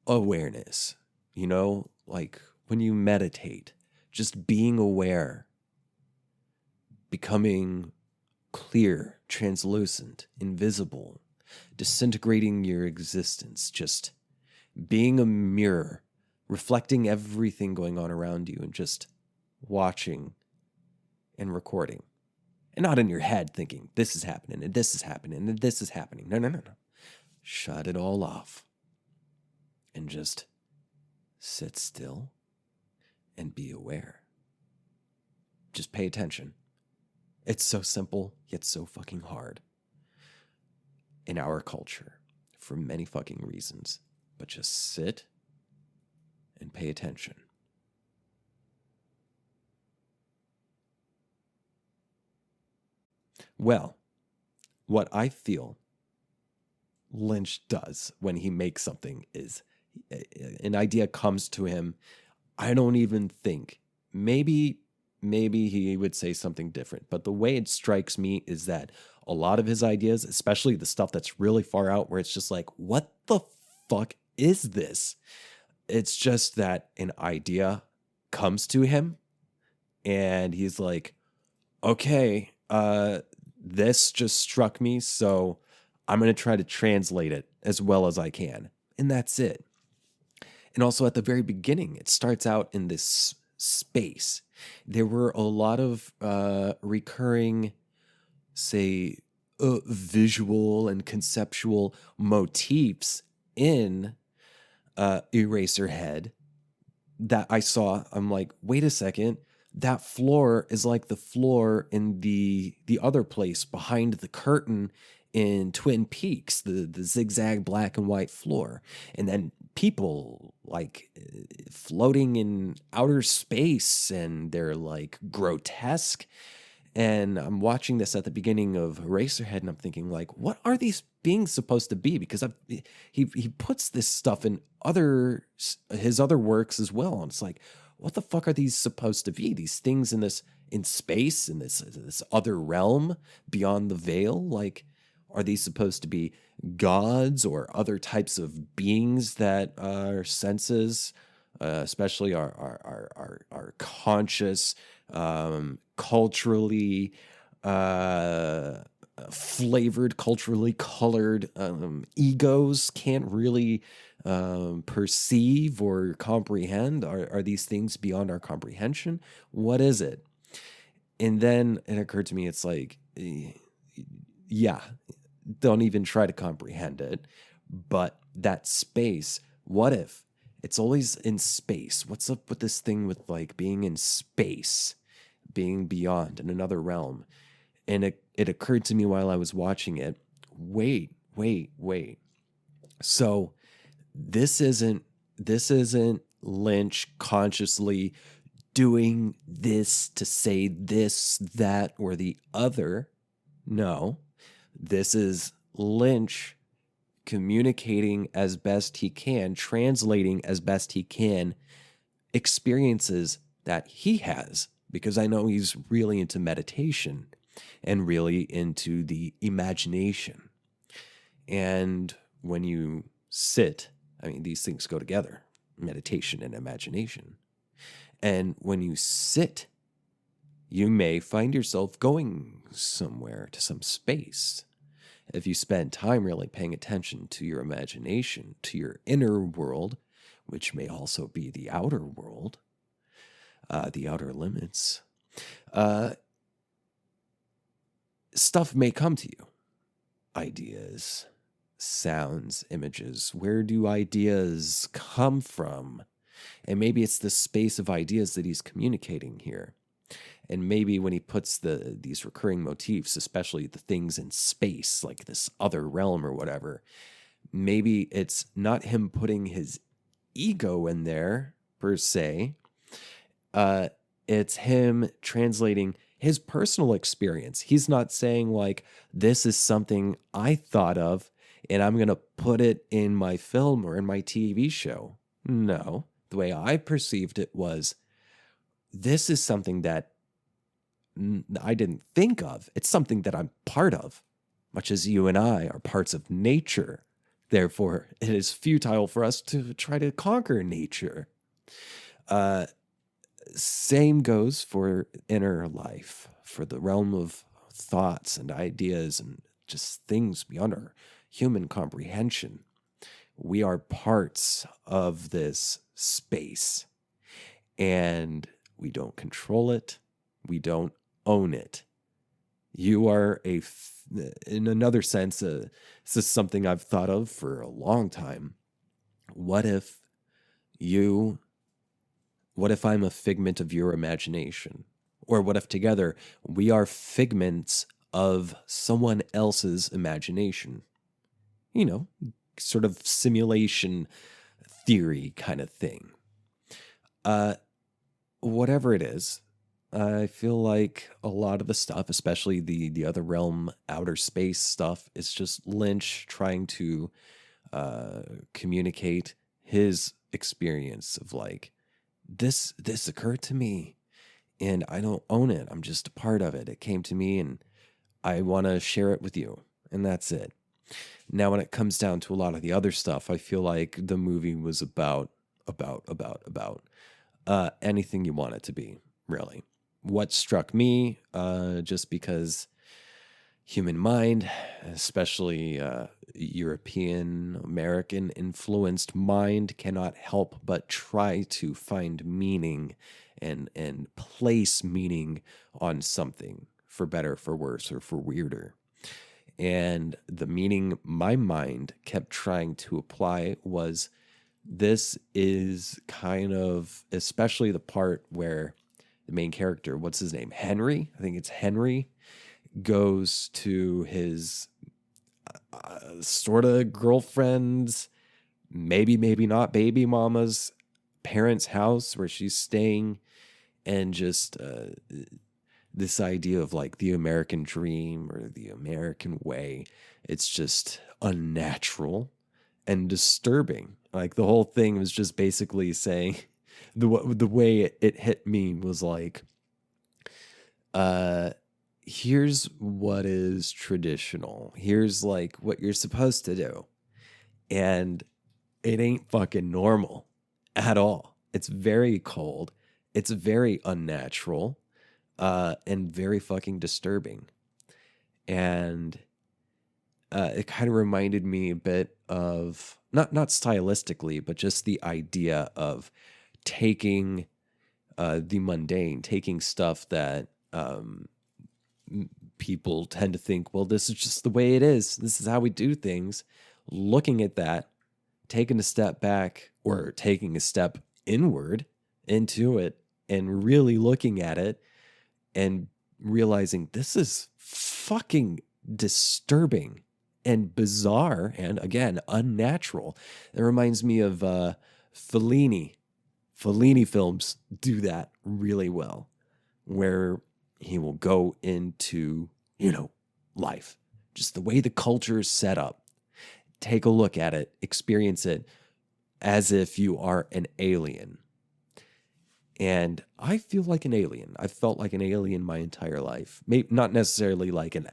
awareness. Like when you meditate, just being aware, becoming clear, translucent, invisible, disintegrating your existence, just being a mirror, reflecting everything going on around you and just watching and recording. And not in your head thinking, this is happening, and this is happening, and this is happening. No. Shut it all off. And just sit still and be aware. Just pay attention. It's so simple, yet so fucking hard. In our culture, for many fucking reasons. But just sit and pay attention. Well, what I feel Lynch does when he makes something is an idea comes to him. I don't even think. Maybe he would say something different. But the way it strikes me is that a lot of his ideas, especially the stuff that's really far out, where it's just like, what the fuck is this? It's just that an idea comes to him and he's like, okay, this just struck me, so I'm going to try to translate it as well as I can. And that's it. And also at the very beginning, it starts out in this space. There were a lot of recurring, say, visual and conceptual motifs in Eraserhead that I saw. I'm like, wait a second. That floor is like the floor in the other place behind the curtain in Twin Peaks, the zigzag black and white floor. And then people like floating in outer space, and they're like grotesque. And I'm watching this at the beginning of Eraserhead, and I'm thinking, like, what are these beings supposed to be? Because he puts this stuff in his other works as well, and it's like, what the fuck are these supposed to be? These things in space, in this other realm beyond the veil? Like, are these supposed to be gods or other types of beings that our senses, especially our conscious, culturally flavored, culturally colored egos can't really perceive or comprehend? Are these things beyond our comprehension? What is it? And then it occurred to me, it's like, yeah, don't even try to comprehend it. But that space, what if it's always in space? What's up with this thing with like being in space, being beyond in another realm? And it occurred to me while I was watching it, wait. So this isn't Lynch consciously doing this to say this, that, or the other. No, this is Lynch communicating as best he can, translating as best he can experiences that he has, because I know he's really into meditation and really into the imagination. And when you sit, I mean, these things go together, meditation and imagination. And when you sit, you may find yourself going somewhere, to some space. If you spend time really paying attention to your imagination, to your inner world, which may also be the outer world, the outer limits, stuff may come to you. Ideas, sounds, images. Where do ideas come from? And maybe it's the space of ideas that he's communicating here. And maybe when he puts these recurring motifs, especially the things in space, like this other realm or whatever, maybe it's not him putting his ego in there per se. It's him translating his personal experience. He's not saying like, this is something I thought of and I'm going to put it in my film or in my TV show. No, the way I perceived it was, this is something that I didn't think of. It's something that I'm part of, much as you and I are parts of nature. Therefore, it is futile for us to try to conquer nature. Same goes for inner life, for the realm of thoughts and ideas and just things beyond our human comprehension. We are parts of this space, and we don't control it. We don't own it. You are in another sense, this is something I've thought of for a long time. What if I'm a figment of your imagination? Or what if together we are figments of someone else's imagination? You know, sort of simulation theory kind of thing. Whatever it is, I feel like a lot of the stuff, especially the other realm, outer space stuff, is just Lynch trying to communicate his experience of like, this occurred to me and I don't own it. I'm just a part of it. It came to me and I want to share it with you. And that's it. Now, when it comes down to a lot of the other stuff, I feel like the movie was about anything you want it to be, really. What struck me, just because human mind, especially European, American influenced mind, cannot help but try to find meaning and place meaning on something, for better, for worse, or for weirder. And the meaning my mind kept trying to apply was, this is kind of, especially the part where the main character, what's his name? Henry? I think it's Henry, goes to his sort of girlfriend's maybe not baby mama's parents' house where she's staying, and just this idea of like the American dream or the American way. It's just unnatural and disturbing. Like the whole thing was just basically saying the way it hit me was like, here's what is traditional. Here's like what you're supposed to do. And it ain't fucking normal at all. It's very cold. It's very unnatural, and very fucking disturbing. And it kind of reminded me a bit of not stylistically, but just the idea of taking the mundane, taking stuff that people tend to think, well, this is just the way it is. This is how we do things. Looking at that, taking a step back or taking a step inward into it and really looking at it and realizing this is fucking disturbing and bizarre and, again, unnatural. It reminds me of Fellini. Fellini films do that really well, where he will go into, life, just the way the culture is set up. Take a look at it, experience it as if you are an alien. And I feel like an alien. I've felt like an alien my entire life. Maybe not necessarily like an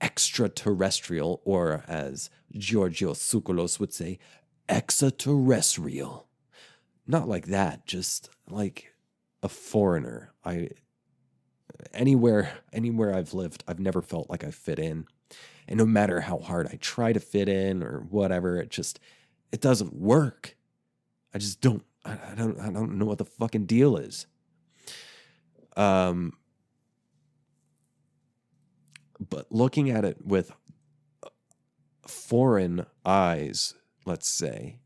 extraterrestrial, or as Giorgio Tsoukalos would say, extraterrestrial. Not like that, just like a foreigner. Anywhere I've lived, I've never felt like I fit in. And no matter how hard I try to fit in or whatever, it doesn't work. I just don't know what the fucking deal is. But looking at it with foreign eyes, let's say,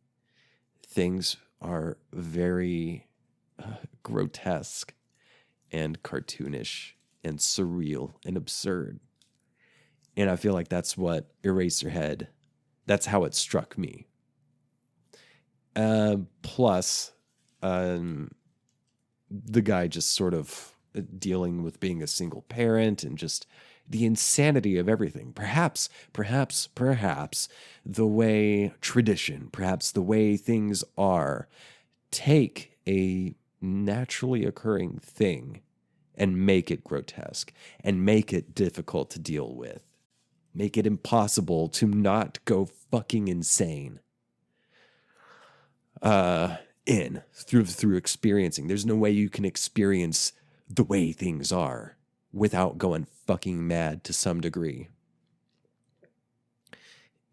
things are very grotesque and cartoonish and surreal and absurd. And I feel like that's what Eraserhead, that's how it struck me. Plus, the guy just sort of dealing with being a single parent and just the insanity of everything. Perhaps the way tradition, perhaps the way things are, take a naturally occurring thing and make it grotesque and make it difficult to deal with. Make it impossible to not go fucking insane. Through experiencing. There's no way you can experience the way things are without going fucking mad to some degree.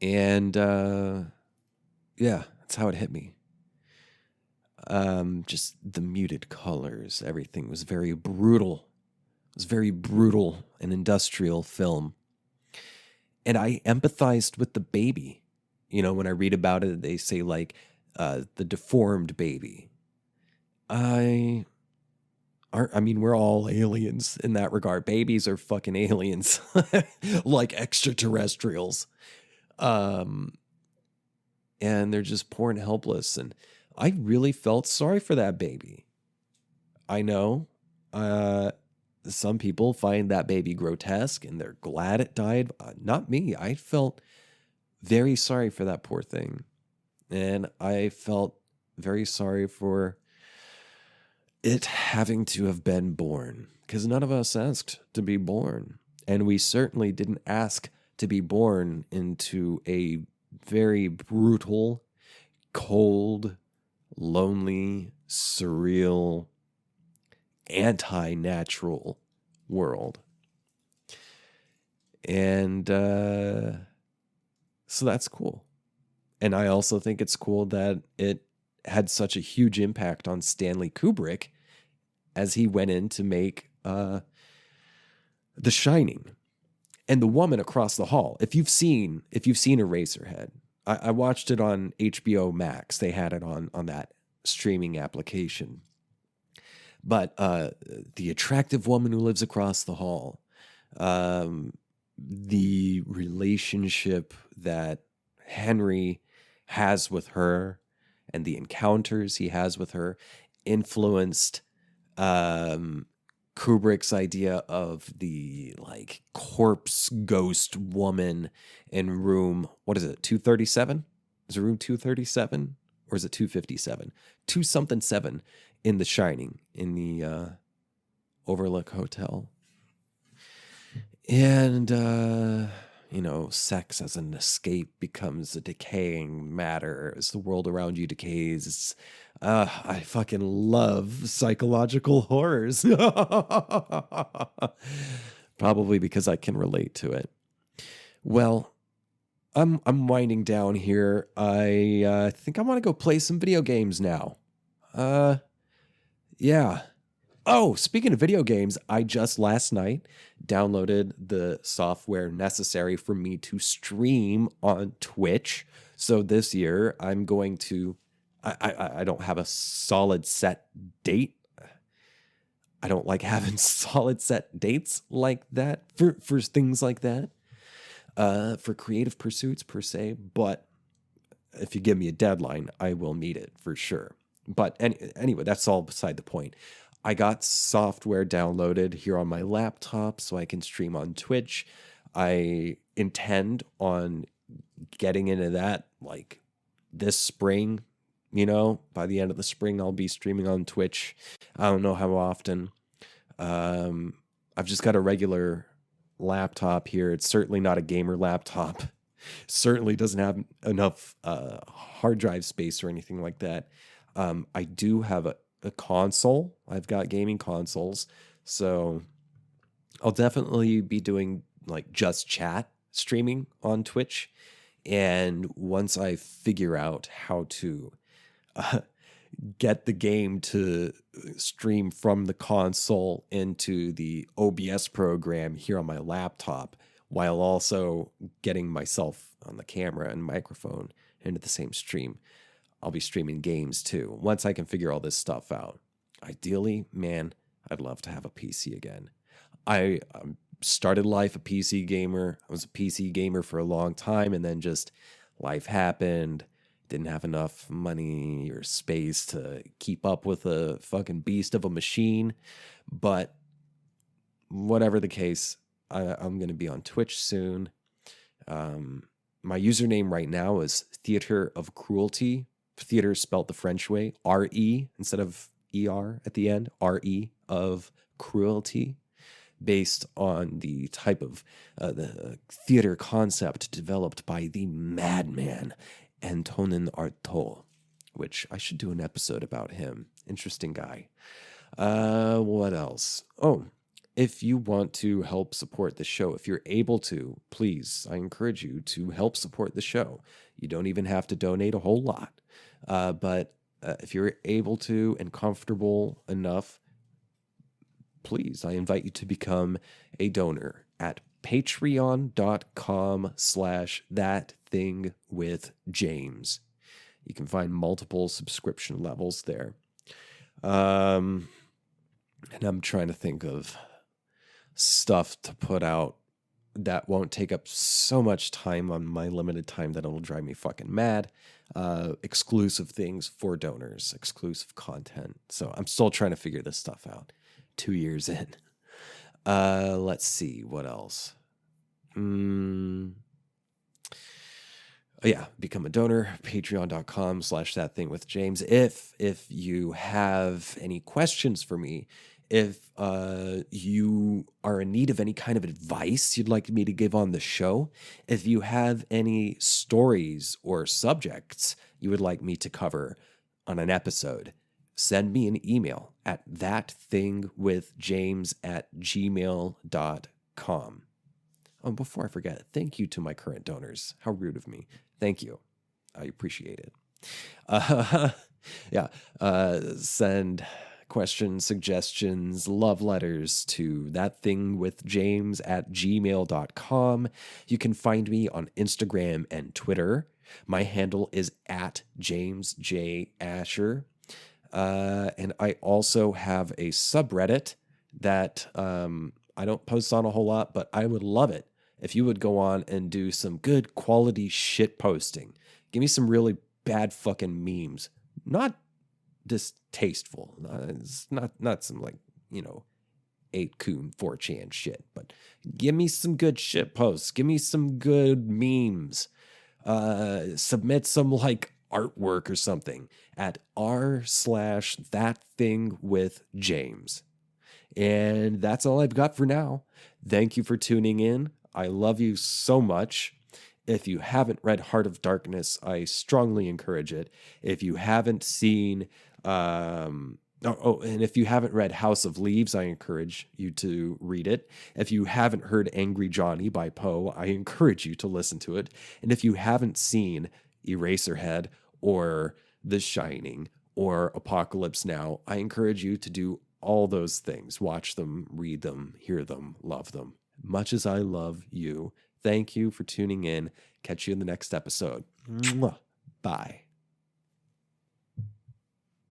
And yeah, that's how it hit me. Just the muted colors, everything was very brutal. It was very brutal and industrial film. And I empathized with the baby. When I read about it, they say like the deformed baby. I mean, we're all aliens in that regard. Babies are fucking aliens, like extraterrestrials. And they're just poor and helpless. And I really felt sorry for that baby. I know some people find that baby grotesque and they're glad it died. Not me. I felt very sorry for that poor thing. And I felt very sorry for it having to have been born, because none of us asked to be born. And we certainly didn't ask to be born into a very brutal, cold, lonely, surreal, anti-natural world. And so that's cool. And I also think it's cool that it had such a huge impact on Stanley Kubrick as he went in to make The Shining. And The Woman Across the Hall. If you've seen Eraserhead, I watched it on HBO Max. They had it on that streaming application. But the attractive woman who lives across the hall, the relationship that Henry has with her and the encounters he has with her influenced Kubrick's idea of the like corpse ghost woman in room, what is it, 237? Is it room 237 or is it 257? 2 something 7 in The Shining in the Overlook Hotel. And, sex as an escape becomes a decaying matter as the world around you decays. I fucking love psychological horrors. Probably because I can relate to it. Well, I'm winding down here. I think I want to go play some video games now. Yeah. Oh, speaking of video games, I just last night downloaded the software necessary for me to stream on Twitch. So this year I'm going to, I don't have a solid set date. I don't like having solid set dates like that for things like that, for creative pursuits per se. But if you give me a deadline, I will meet it for sure. But anyway, that's all beside the point. I got software downloaded here on my laptop so I can stream on Twitch. I intend on getting into that like this spring. By the end of the spring, I'll be streaming on Twitch. I don't know how often. I've just got a regular laptop here. It's certainly not a gamer laptop. Certainly doesn't have enough hard drive space or anything like that. I do have a console. I've got gaming consoles. So I'll definitely be doing like just chat streaming on Twitch. And once I figure out how to get the game to stream from the console into the OBS program here on my laptop, while also getting myself on the camera and microphone into the same stream, I'll be streaming games too. Once I can figure all this stuff out. Ideally, man, I'd love to have a PC again. I started life a PC gamer. I was a PC gamer for a long time, and then just life happened. Didn't have enough money or space to keep up with a fucking beast of a machine. But whatever the case, I'm going to be on Twitch soon. My username right now is Theater of Cruelty. Theater spelled the French way, R-E instead of E-R at the end, R-E of Cruelty, based on the type of the theater concept developed by the madman Antonin Artaud, which I should do an episode about him. Interesting guy. What else? Oh, if you want to help support the show, if you're able to, please, I encourage you to help support the show. You don't even have to donate a whole lot. But if you're able to and comfortable enough, please, I invite you to become a donor at patreon.com/thatthingwithjames. You can find multiple subscription levels there. And I'm trying to think of stuff to put out that won't take up so much time on my limited time that it'll drive me fucking mad. Exclusive things for donors, exclusive content. So I'm still trying to figure this stuff out. 2 years in. Let's see what else. Yeah, become a donor, patreon.com/thatthingwithjames. If you have any questions for me, if you are in need of any kind of advice you'd like me to give on the show, if you have any stories or subjects you would like me to cover on an episode, send me an email at thatthingwithjames@gmail.com. Oh, before I forget, thank you to my current donors. How rude of me. Thank you. I appreciate it. Send questions, suggestions, love letters to thatthingwithjames@gmail.com. You can find me on Instagram and Twitter. My handle is @JamesJAsher. And I also have a subreddit that I don't post on a whole lot, but I would love it if you would go on and do some good quality shit posting. Give me some really bad fucking memes. Not distasteful. It's not some like, 8kun 4chan shit, but give me some good shit posts. Give me some good memes. Submit some like artwork or something at r/thatthingwithjames. And that's all I've got for now. Thank you for tuning in. I love you so much. If you haven't read Heart of Darkness, I strongly encourage it. If you haven't seen, and if you haven't read House of Leaves, I encourage you to read it. If you haven't heard Angry Johnny by Poe, I encourage you to listen to it. And if you haven't seen Eraserhead or The Shining or Apocalypse Now, I encourage you to do all those things. Watch them, read them, hear them, love them. Much as I love you, thank you for tuning in. Catch you in the next episode. Mwah. Bye.